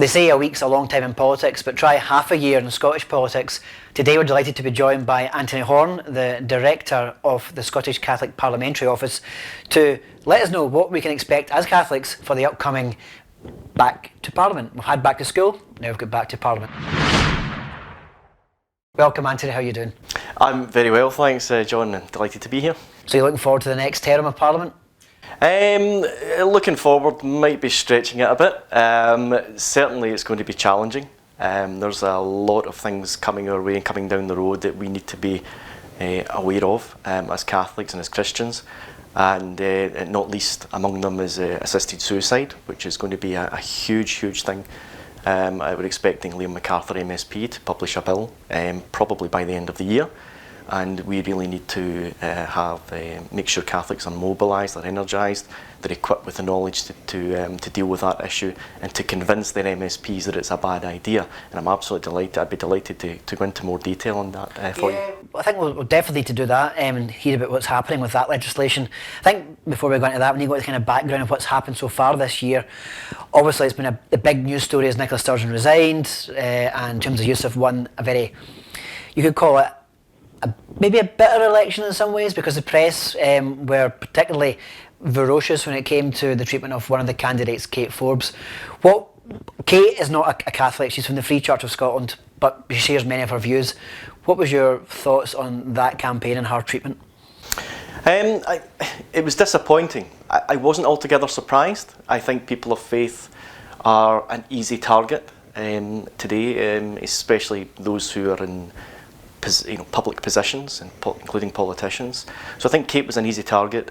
They say a week's a long time in politics, but try half a year in Scottish politics. Today we're delighted to be joined by Anthony Horan, the Director of the Scottish Catholic Parliamentary Office, to let us know what we can expect as Catholics for the upcoming back to Parliament. We've had back to school, now we've got back to Parliament. Welcome Anthony, how are you doing? I'm very well, thanks John, and delighted to be here. So you're looking forward to the next term of Parliament? Looking forward, might be stretching it a bit. Certainly it's going to be challenging. There's a lot of things coming our way and coming down the road that we need to be aware of as Catholics and as Christians, and not least among them is assisted suicide, which is going to be a huge thing. We're expecting Liam MacArthur MSP to publish a bill probably by the end of the year, and we really need to make sure Catholics are mobilised, they're energised, they're equipped with the knowledge to deal with that issue and to convince their MSPs that it's a bad idea. And I'm absolutely delighted, I'd be delighted to go into more detail on that for you. I think we'll definitely need to do that and hear about what's happening with that legislation. I think before we go into that, when you go to the kind of background of what's happened so far this year, obviously it's been the big news story as Nicola Sturgeon resigned, and James Youssef won a very, you could call it, maybe a bitter election in some ways, because the press were particularly ferocious when it came to the treatment of one of the candidates, Kate Forbes. Kate is not a Catholic, she's from the Free Church of Scotland, but she shares many of her views. What was your thoughts on that campaign and her treatment? It was disappointing. I wasn't altogether surprised. I think people of faith are an easy target today, especially those who are in public positions, including politicians. So I think Kate was an easy target,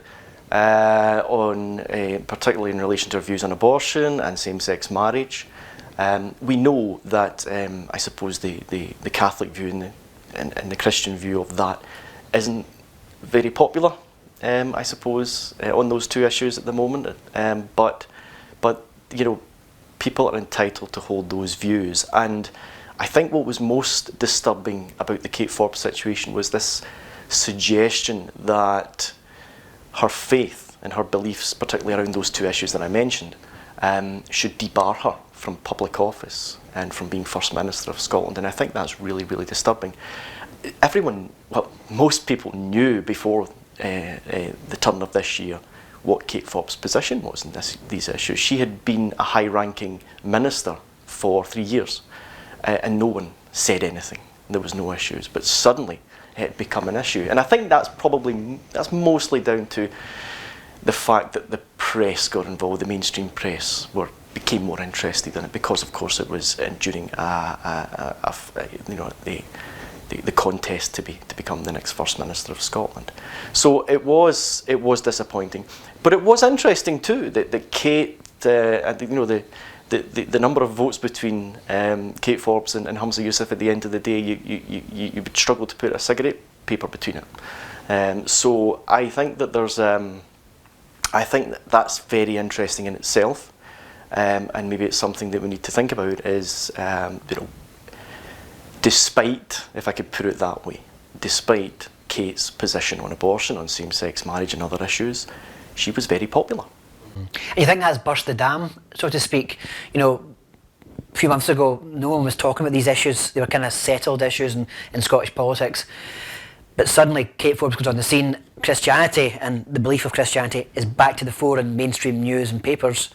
particularly in relation to her views on abortion and same-sex marriage. We know that I suppose the Catholic view and the Christian view of that isn't very popular, I suppose, on those two issues at the moment. But you know, people are entitled to hold those views, and I think what was most disturbing about the Kate Forbes situation was this suggestion that her faith and her beliefs, particularly around those two issues that I mentioned, should debar her from public office and from being First Minister of Scotland. And I think that's really disturbing. Most people knew before the turn of this year what Kate Forbes' position was in these issues. She had been a high-ranking minister for 3 years. And no one said anything. There was no issues, but suddenly it had become an issue. And I think that's mostly down to the fact that the press got involved. The mainstream press became more interested in it because, of course, it was during the contest to become the next First Minister of Scotland. So it was disappointing, but it was interesting too that Kate, the number of votes between Kate Forbes and Humza Yousaf at the end of the day, you would struggle to put a cigarette paper between it. So I think that that's very interesting in itself, and maybe it's something that we need to think about. Is despite, if I could put it that way, despite Kate's position on abortion, on same-sex marriage, and other issues, she was very popular. And you think that's burst the dam, so to speak? You know, a few months ago, no one was talking about these issues. They were kind of settled issues in Scottish politics. But suddenly, Kate Forbes comes on the scene. Christianity and the belief of Christianity is back to the fore in mainstream news and papers.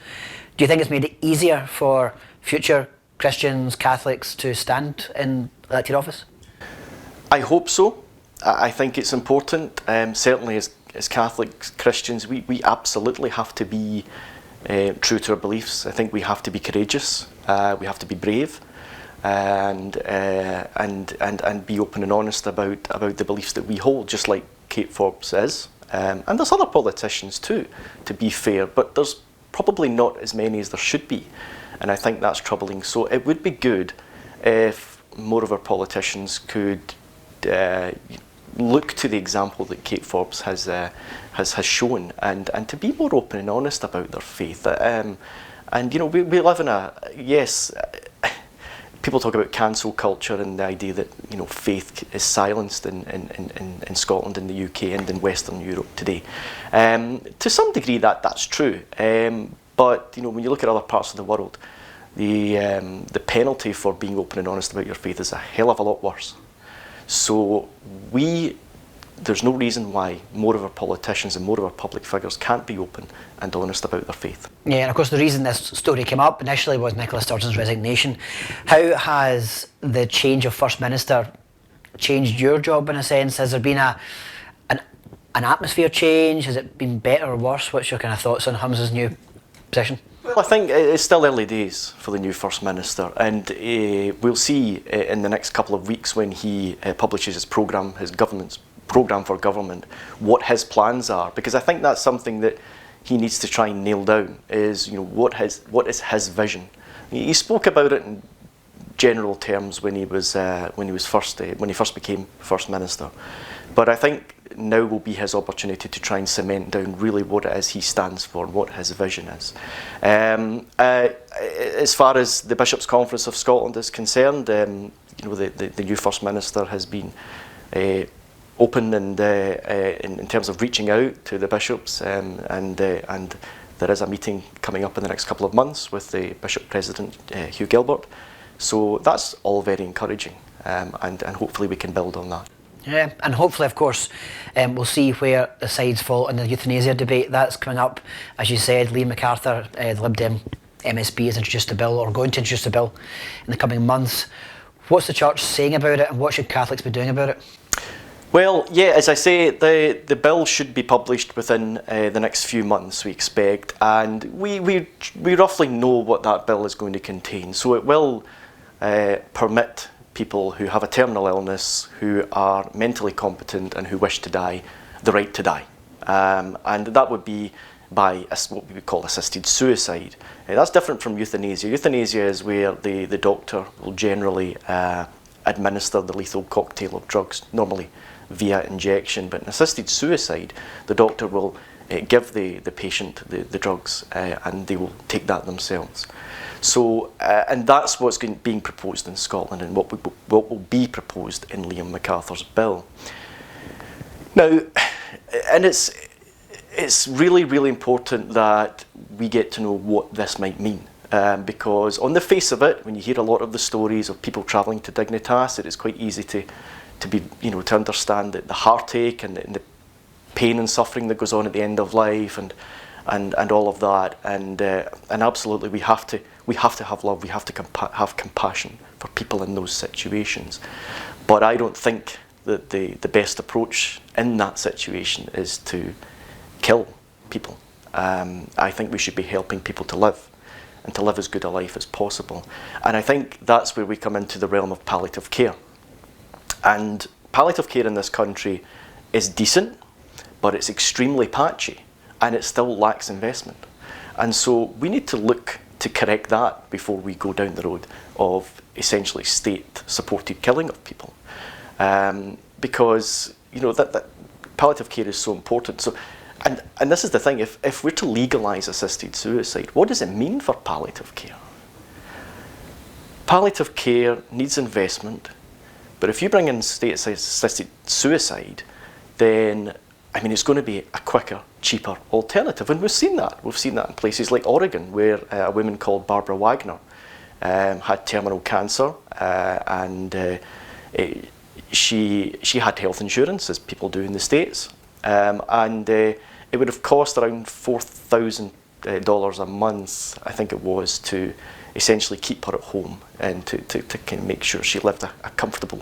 Do you think it's made it easier for future Christians, Catholics to stand in elected office? I hope so. I think it's important. Certainly as Catholic Christians, we absolutely have to be true to our beliefs. I think we have to be courageous. We have to be brave, and be open and honest about the beliefs that we hold, just like Kate Forbes is. And there's other politicians too, to be fair, but there's probably not as many as there should be, and I think that's troubling. So it would be good if more of our politicians could look to the example that Kate Forbes has shown, and to be more open and honest about their faith. And you know, we live in people talk about cancel culture and the idea that, you know, faith is silenced in Scotland, in the UK, and in Western Europe today. To some degree, that's true. But you know, when you look at other parts of the world, the penalty for being open and honest about your faith is a hell of a lot worse. So there's no reason why more of our politicians and more of our public figures can't be open and honest about their faith. Yeah, and of course the reason this story came up initially was Nicola Sturgeon's resignation. How has the change of First Minister changed your job in a sense? Has there been an atmosphere change? Has it been better or worse? What's your kind of thoughts on Hums's new position? Well, I think it's still early days for the new First Minister, and we'll see in the next couple of weeks when he publishes his programme, his government's programme for government, what his plans are, because I think that's something that he needs to try and nail down, is what is his vision. He spoke about it in general terms when he first became First Minister, but I think now will be his opportunity to try and cement down really what it is he stands for and what his vision is. As far as the Bishops' Conference of Scotland is concerned, the new First Minister has been open and in terms of reaching out to the bishops, and there is a meeting coming up in the next couple of months with the Bishop President Hugh Gilbert. So that's all very encouraging, and hopefully we can build on that. Yeah, and hopefully, of course, we'll see where the sides fall in the euthanasia debate. That's coming up, as you said. Liam MacArthur, the Lib Dem MSP, has introduced a bill, or going to introduce a bill in the coming months. What's the Church saying about it, and what should Catholics be doing about it? Well, yeah, as I say, the bill should be published within the next few months, we expect, and we roughly know what that bill is going to contain. So it will permit people who have a terminal illness, who are mentally competent and who wish to die, the right to die. And that would be by what we would call assisted suicide. That's different from euthanasia. Euthanasia is where the doctor will generally administer the lethal cocktail of drugs, normally via injection. But in assisted suicide, the doctor will give the patient the drugs, and they will take that themselves. So, and that's what's being proposed in Scotland, and what will be proposed in Liam MacArthur's bill. Now, and it's really, really important that we get to know what this might mean, because on the face of it, when you hear a lot of the stories of people travelling to Dignitas, it is quite easy to understand the heartache and the pain and suffering that goes on at the end of life, and all of that, and absolutely we have to have love, we have to have compassion for people in those situations. But I don't think that the best approach in that situation is to kill people. I think we should be helping people to live, and to live as good a life as possible. And I think that's where we come into the realm of palliative care. And palliative care in this country is decent, but it's extremely patchy, and it still lacks investment. And so we need to look to correct that before we go down the road of essentially state-supported killing of people. Because that palliative care is so important. So, and this is the thing, if we're to legalise assisted suicide, what does it mean for palliative care? Palliative care needs investment, but if you bring in state-assisted suicide, then it's going to be a quicker, cheaper alternative, and we've seen that. We've seen that in places like Oregon, where a woman called Barbara Wagner had terminal cancer, and she had health insurance, as people do in the States, and it would have cost around $4,000 a month, I think it was, to essentially keep her at home and to kind of make sure she lived a comfortable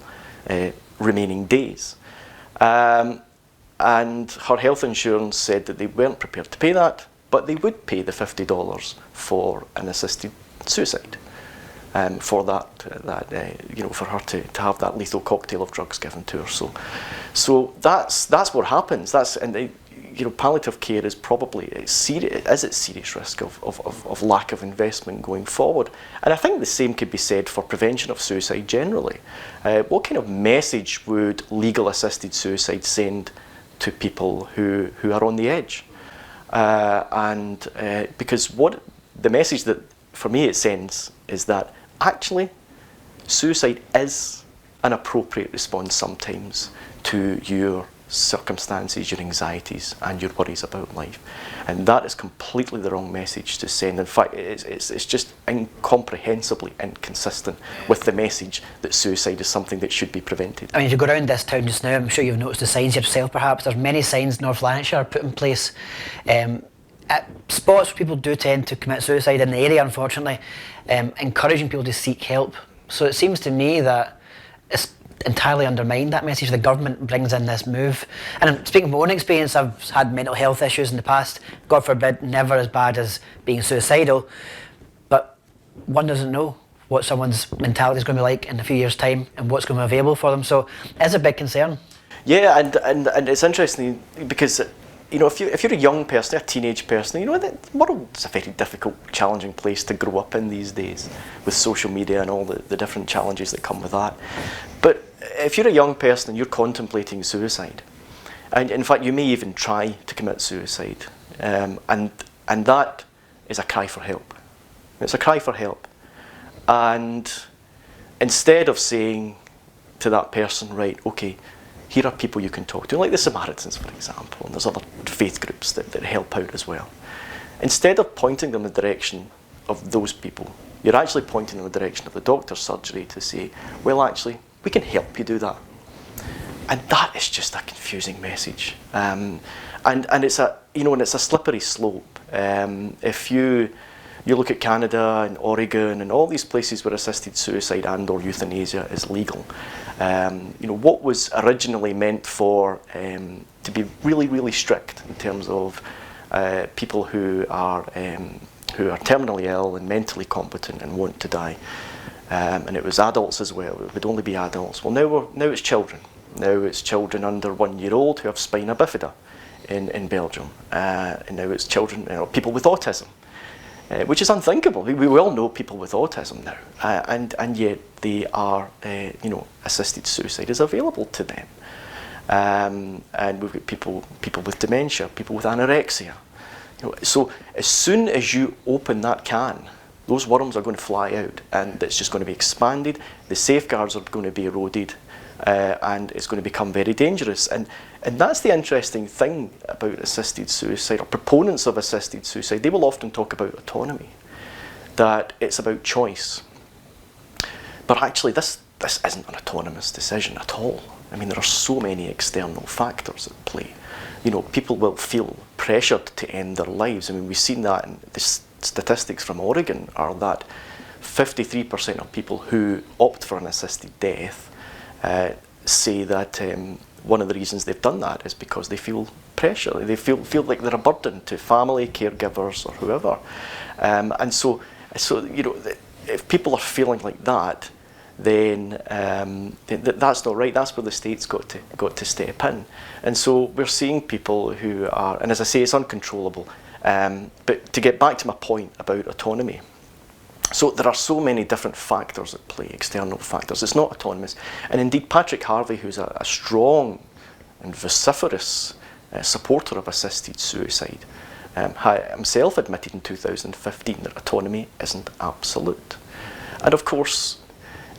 remaining days. And her health insurance said that they weren't prepared to pay that, but they would pay the $50 for an assisted suicide, for for her to have that lethal cocktail of drugs given to her. So that's what happens. Palliative care is probably at serious risk of lack of investment going forward. And I think the same could be said for prevention of suicide generally. What kind of message would legal assisted suicide send to people who are on the edge? Because what the message that for me it sends is that actually suicide is an appropriate response sometimes to your circumstances, your anxieties and your worries about life. And that is completely the wrong message to send. In fact, it's just incomprehensibly inconsistent with the message that suicide is something that should be prevented. I mean, if you go around this town just now, I'm sure you've noticed the signs yourself perhaps. There's many signs North Lanarkshire put in place at spots where people do tend to commit suicide in the area, unfortunately, encouraging people to seek help. So it seems to me that it's entirely undermined, that message. The government brings in this move. And speaking from my own experience, I've had mental health issues in the past, God forbid, never as bad as being suicidal, but one doesn't know what someone's mentality is going to be like in a few years' time and what's going to be available for them. So it's a big concern. Yeah, and it's interesting because, you know, if you're a young person, a teenage person, you know, the world's a very difficult, challenging place to grow up in these days with social media and all the different challenges that come with that. But if you're a young person and you're contemplating suicide, and in fact you may even try to commit suicide, and that is a cry for help. It's a cry for help. And instead of saying to that person, right, okay, here are people you can talk to, like the Samaritans, for example, and there's other faith groups that help out as well. Instead of pointing them in the direction of those people, you're actually pointing them in the direction of the doctor's surgery to say, well, actually, we can help you do that. And that is just a confusing message. And it's a, you know, and it's a slippery slope. If you look at Canada and Oregon and all these places where assisted suicide and or euthanasia is legal, you know, what was originally meant for to be really, really strict in terms of people who are terminally ill and mentally competent and want to die, and it was adults as well. It would only be adults. Well, now it's children. Now it's children under 1 year old who have spina bifida in Belgium, and now it's children, you know, people with autism. Which is unthinkable. We all know people with autism now, and yet they are, you know, assisted suicide is available to them. And we've got people with dementia, people with anorexia. You know, so as soon as you open that can, those worms are going to fly out, and it's just going to be expanded. The safeguards are going to be eroded, and it's going to become very dangerous. And that's the interesting thing about assisted suicide, or proponents of assisted suicide. They will often talk about autonomy, that it's about choice. But actually, this isn't an autonomous decision at all. I mean, there are so many external factors at play. You know, people will feel pressured to end their lives. I mean, we've seen that in the statistics from Oregon are that 53% of people who opt for an assisted death say that one of the reasons they've done that is because they feel pressure. They feel like they're a burden to family, caregivers, or whoever. And so you know, if people are feeling like that, then that's not right. That's where the state's got to step in. And so we're seeing people who are, and as I say, it's uncontrollable. But to get back to my point about autonomy, so there are so many different factors at play, external factors. It's not autonomous. And indeed, Patrick Harvey, who's a strong and vociferous supporter of assisted suicide, himself admitted in 2015 that autonomy isn't absolute. And of course,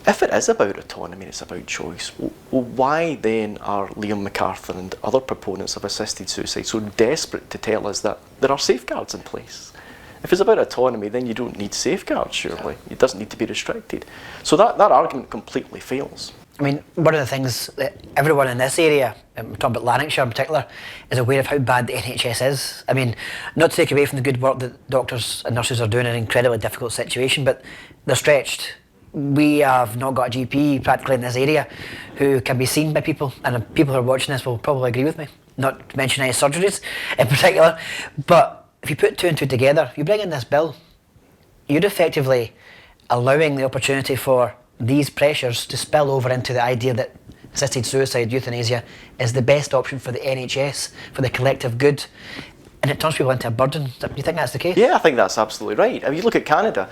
if it is about autonomy, it's about choice, well, why then are Liam MacArthur and other proponents of assisted suicide so desperate to tell us that there are safeguards in place? If it's about autonomy, then you don't need safeguards, surely. It doesn't need to be restricted. So that argument completely fails. I mean, one of the things that everyone in this area, we're talking about Lanarkshire in particular, is aware of how bad the NHS is. I mean, not to take away from the good work that doctors and nurses are doing in an incredibly difficult situation, but they're stretched. We have not got a GP practically in this area who can be seen by people, and people who are watching this will probably agree with me, not to mention any surgeries in particular. But if you put two and two together, you bring in this bill, you're effectively allowing the opportunity for these pressures to spill over into the idea that assisted suicide, euthanasia, is the best option for the NHS, for the collective good, and it turns people into a burden. Do you think that's the case? Yeah, I think that's absolutely right. I mean, you look at Canada.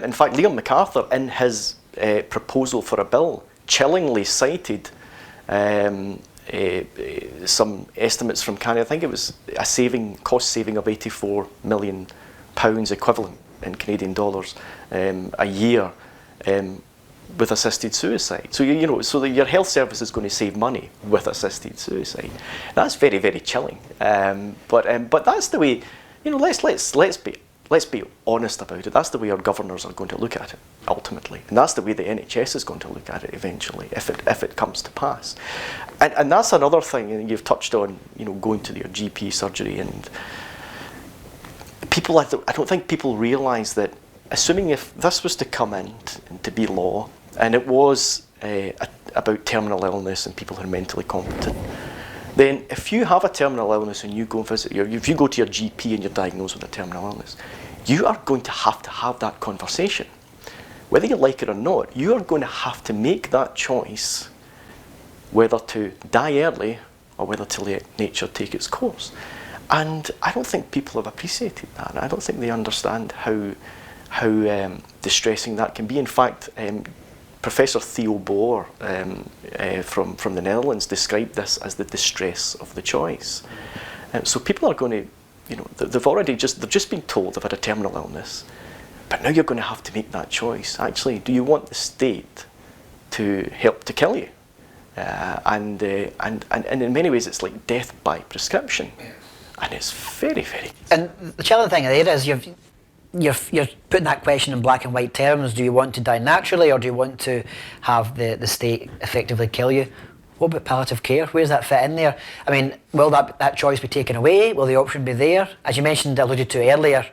In fact, Liam MacArthur, in his proposal for a bill, chillingly cited some estimates from Canada. I think it was a cost saving of £84 million equivalent in Canadian dollars a year, with assisted suicide. So so that your health service is going to save money with assisted suicide. That's very, very chilling. But that's the way. Let's be honest about it. That's the way our governors are going to look at it ultimately, and that's the way the NHS is going to look at it eventually, if it comes to pass. And that's another thing. And you've touched on, going to your GP surgery, and people. I don't think people realise that. Assuming if this was to come in to be law, and it was about terminal illness and people who are mentally competent, then if you have a terminal illness and you go visit if you go to your GP and you're diagnosed with a terminal illness, you are going to have that conversation. Whether you like it or not, you are going to have to make that choice whether to die early or whether to let nature take its course. And I don't think people have appreciated that. I don't think they understand how distressing that can be. In fact, Professor Theo Boer from the Netherlands described this as the distress of the choice. So people are going to, they've just been told they've had a terminal illness, but now you're going to have to make that choice. Actually, do you want the state to help to kill you? And in many ways, it's like death by prescription, and it's very, very. And the challenging thing there is you're putting that question in black and white terms. Do you want to die naturally, or do you want to have the state effectively kill you? What about palliative care? Where does that fit in there? I mean, will that choice be taken away? Will the option be there? As you alluded to earlier,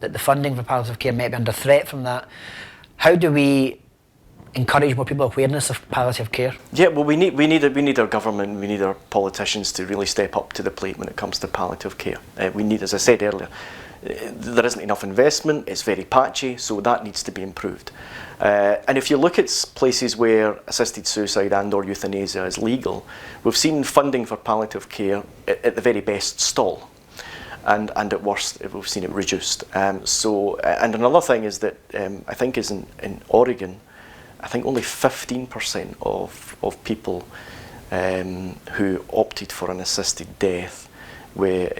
that the funding for palliative care might be under threat from that. How do we encourage more people awareness of palliative care? Yeah, well, we need our government, we need our politicians to really step up to the plate when it comes to palliative care. We need, as I said earlier, there isn't enough investment, it's very patchy, so that needs to be improved. And if you look at places where assisted suicide and or euthanasia is legal, we've seen funding for palliative care at the very best stall, and at worst we've seen it reduced. And another thing is that I think is in Oregon, I think only 15% of people who opted for an assisted death were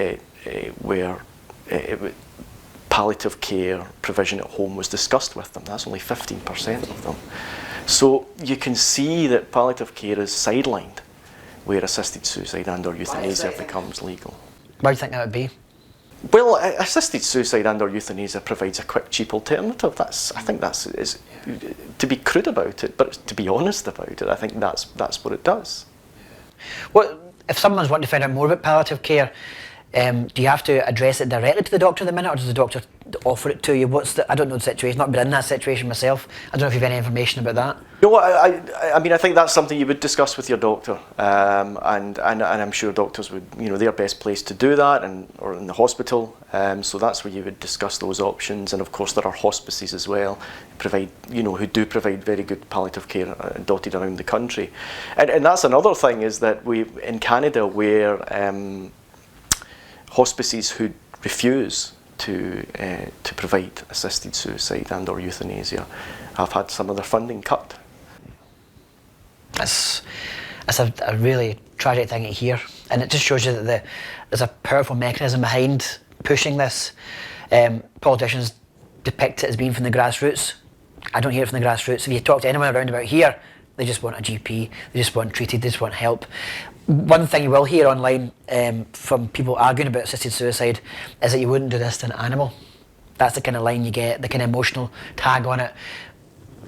palliative care provision at home was discussed with them. That's only 15% of them. So you can see that palliative care is sidelined where assisted suicide and or euthanasia becomes legal. Why do you think that would be? Well, assisted suicide and or euthanasia provides a quick, cheap alternative. I think that's to be crude about it, but to be honest about it, I think that's what it does. Well, if someone's wanting to find out more about palliative care, do you have to address it directly to the doctor at the minute, or does the doctor offer it to you? I don't know the situation, not been in that situation myself. I don't know if you have any information about that. No, I mean, I think that's something you would discuss with your doctor, and I'm sure doctors would, they're best placed to do that, or in the hospital. So that's where you would discuss those options. And of course, there are hospices as well, who do provide very good palliative care dotted around the country. And that's another thing, is that in Canada, where hospices who refuse to provide assisted suicide and or euthanasia have had some of their funding cut. That's a really tragic thing to hear, and it just shows you that there's a powerful mechanism behind pushing this. Politicians depict it as being from the grassroots. I don't hear it from the grassroots. If you talk to anyone around about here, they just want a GP, they just want treated, they just want help. One thing you will hear online from people arguing about assisted suicide is that you wouldn't do this to an animal. That's the kind of line you get, the kind of emotional tag on it.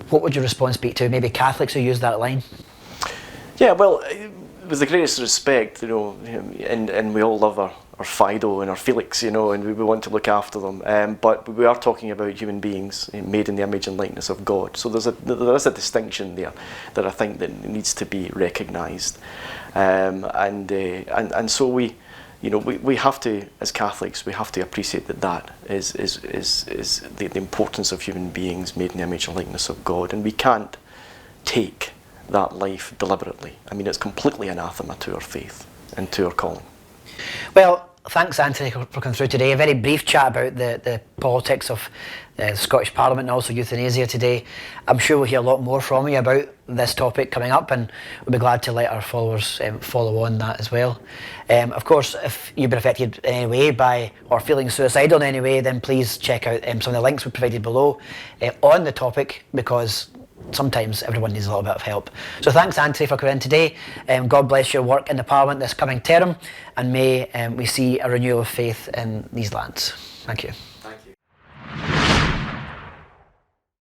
What would your response be to maybe Catholics who use that line? Yeah, well, with the greatest respect, and we all love our Fido and our Felix, and we want to look after them. But we are talking about human beings made in the image and likeness of God. So there is a distinction there that I think that needs to be recognised. And so we have to, as Catholics, we have to appreciate that is the importance of human beings made in the image and likeness of God, and we can't take that life deliberately. I mean, it's completely anathema to our faith and to our calling. Well, thanks, Anthony, for coming through today. A very brief chat about the politics of the Scottish Parliament and also euthanasia today. I'm sure we'll hear a lot more from you about this topic coming up, and we'll be glad to let our followers follow on that as well. Of course, if you've been affected in any way by or feeling suicidal in any way, then please check out some of the links we provided below on the topic, because sometimes everyone needs a little bit of help. So thanks, Anthony, for coming in today. God bless your work in the Parliament this coming term, and may we see a renewal of faith in these lands. Thank you.